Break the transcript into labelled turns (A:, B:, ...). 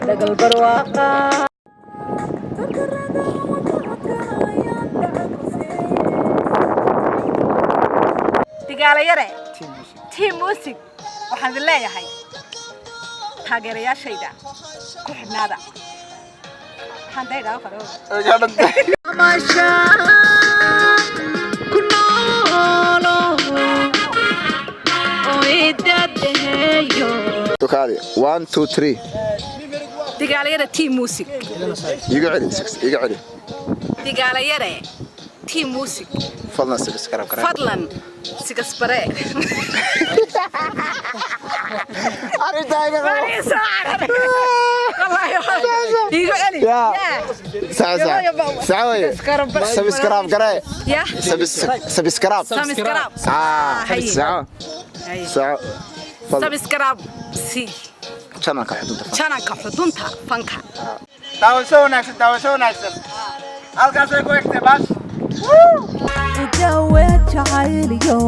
A: dagal barwaqa digaala yare team music waxaan leeyahay taageerayaashayda ku xidhnaada waxaan daydaa faro masha kunoolo oo idadaheeyo
B: Tukadi 1 2 3
A: digaala yare team music
B: iga celi
A: digaala yare team music
B: fadlan subscribe kara
A: fadlan sigasbare
B: ari daaga ساوي سبسكرايب قراي
A: يا
B: سبسكرايب
A: سبسكرايب سي
B: channelka
A: xudunta fanka
C: daawasho wanaagsan halkaas ay ku egtay baas
A: jawe jacayliyo